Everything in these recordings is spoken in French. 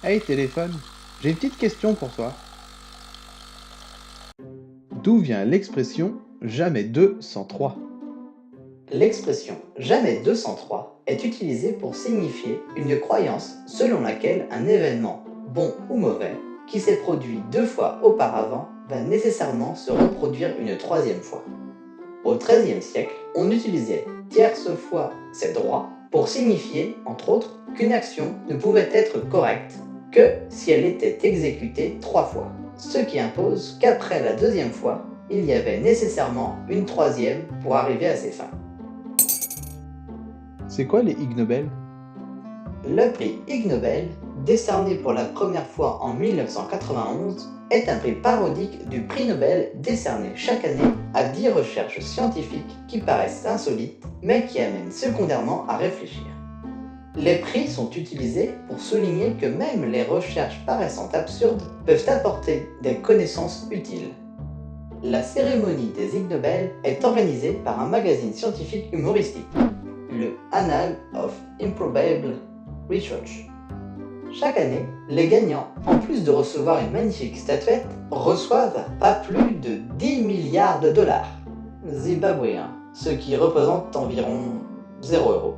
Hey téléphone, j'ai une petite question pour toi. D'où vient l'expression jamais 2 sans 3? L'expression jamais 203 est utilisée pour signifier une croyance selon laquelle un événement, bon ou mauvais, qui s'est produit deux fois auparavant va nécessairement se reproduire une troisième fois. Au XIIIe siècle, on utilisait tierce fois c'est droit pour signifier, entre autres, qu'une action ne pouvait être correcte que si elle était exécutée trois fois, ce qui impose qu'après la deuxième fois, il y avait nécessairement une troisième pour arriver à ses fins. C'est quoi les Ig Nobel? Le prix Ig Nobel, décerné pour la première fois en 1991, est un prix parodique du prix Nobel décerné chaque année à 10 recherches scientifiques qui paraissent insolites, mais qui amènent secondairement à réfléchir. Les prix sont utilisés pour souligner que même les recherches paraissant absurdes peuvent apporter des connaissances utiles. La cérémonie des Ig Nobel est organisée par un magazine scientifique humoristique, le Annals of Improbable Research. Chaque année, les gagnants, en plus de recevoir une magnifique statuette, reçoivent pas plus de 10 milliards de dollars zimbabwéens, ce qui représente environ 0 €.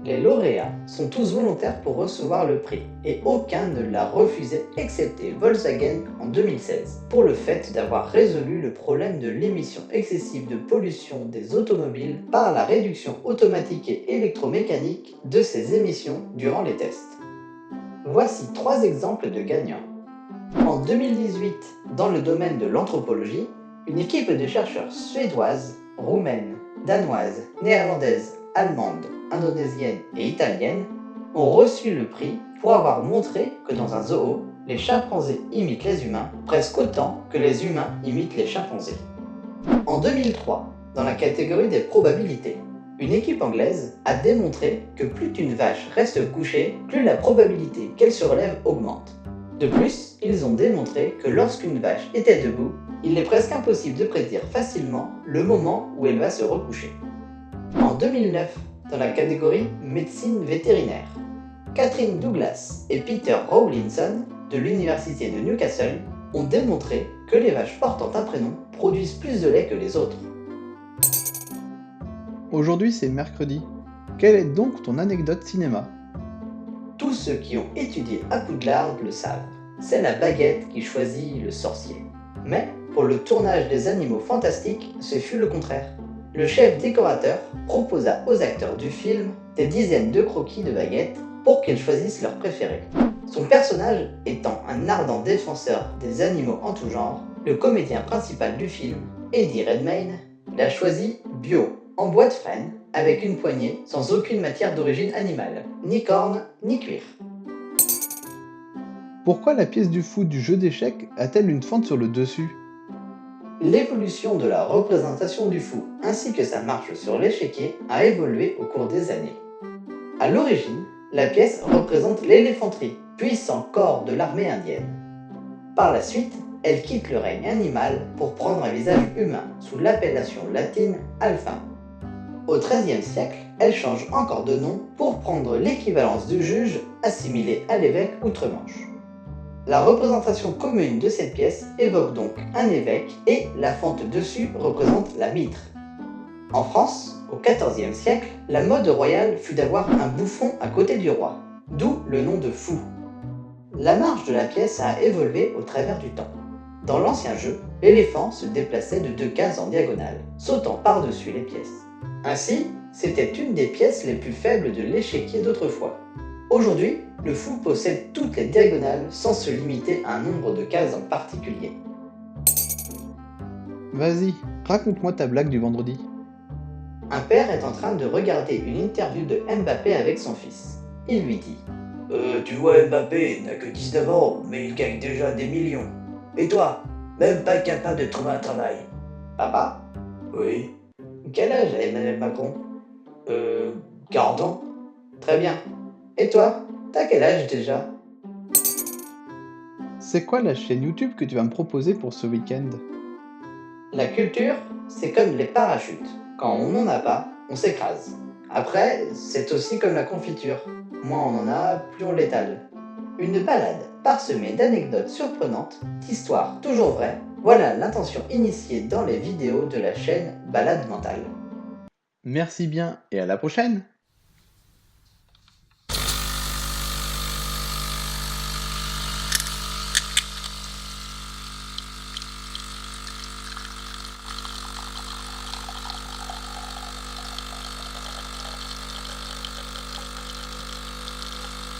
Les lauréats sont tous volontaires pour recevoir le prix et aucun ne l'a refusé excepté Volkswagen en 2016 pour le fait d'avoir résolu le problème de l'émission excessive de pollution des automobiles par la réduction automatique et électromécanique de ces émissions durant les tests. Voici trois exemples de gagnants. En 2018, dans le domaine de l'anthropologie, une équipe de chercheurs suédoises, roumaines, danoises, néerlandaises, allemandes, indonésiennes et italiennes ont reçu le prix pour avoir montré que dans un zoo, les chimpanzés imitent les humains presque autant que les humains imitent les chimpanzés. En 2003, dans la catégorie des probabilités, une équipe anglaise a démontré que plus une vache reste couchée, plus la probabilité qu'elle se relève augmente. De plus, ils ont démontré que lorsqu'une vache était debout, il est presque impossible de prédire facilement le moment où elle va se recoucher. En 2009, dans la catégorie médecine vétérinaire, Catherine Douglas et Peter Rawlinson de l'université de Newcastle ont démontré que les vaches portant un prénom produisent plus de lait que les autres. Aujourd'hui c'est mercredi. Quelle est donc ton anecdote cinéma? Tous ceux qui ont étudié à Poudlard le savent. C'est la baguette qui choisit le sorcier. Mais pour le tournage des Animaux Fantastiques, ce fut le contraire. Le chef décorateur proposa aux acteurs du film des dizaines de croquis de baguettes pour qu'ils choisissent leur préféré. Son personnage étant un ardent défenseur des animaux en tout genre, le comédien principal du film, Eddie Redmayne, l'a choisi bio, en bois de frêne, avec une poignée sans aucune matière d'origine animale, ni corne, ni cuir. Pourquoi la pièce du fou du jeu d'échecs a-t-elle une fente sur le dessus? L'évolution de la représentation du fou ainsi que sa marche sur l'échiquier a évolué au cours des années. À l'origine, la pièce représente l'éléphanterie, puissant corps de l'armée indienne. Par la suite, elle quitte le règne animal pour prendre un visage humain sous l'appellation latine alpha. Au XIIIe siècle, elle change encore de nom pour prendre l'équivalence du juge assimilé à l'évêque outre-Manche. La représentation commune de cette pièce évoque donc un évêque et la fente dessus représente la mitre. En France, au XIVe siècle, la mode royale fut d'avoir un bouffon à côté du roi, d'où le nom de fou. La marche de la pièce a évolué au travers du temps. Dans l'ancien jeu, l'éléphant se déplaçait de 2 cases en diagonale, sautant par-dessus les pièces. Ainsi, c'était une des pièces les plus faibles de l'échiquier d'autrefois. Aujourd'hui, le fou possède toutes les diagonales sans se limiter à un nombre de cases en particulier. Vas-y, raconte-moi ta blague du vendredi. Un père est en train de regarder une interview de Mbappé avec son fils. Il lui dit Tu vois, Mbappé n'a que 19 ans, mais il gagne déjà des millions. Et toi, même pas capable de trouver un travail. Papa? Oui. Quel âge a Emmanuel Macron? 40 ans. Très bien. Et toi, t'as quel âge déjà? C'est quoi la chaîne YouTube que tu vas me proposer pour ce week-end? La culture, c'est comme les parachutes. Quand on n'en a pas, on s'écrase. Après, c'est aussi comme la confiture. Moins on en a, plus on l'étale. Une balade parsemée d'anecdotes surprenantes, d'histoires toujours vraies, voilà l'intention initiée dans les vidéos de la chaîne Balade Mentale. Merci bien et à la prochaine!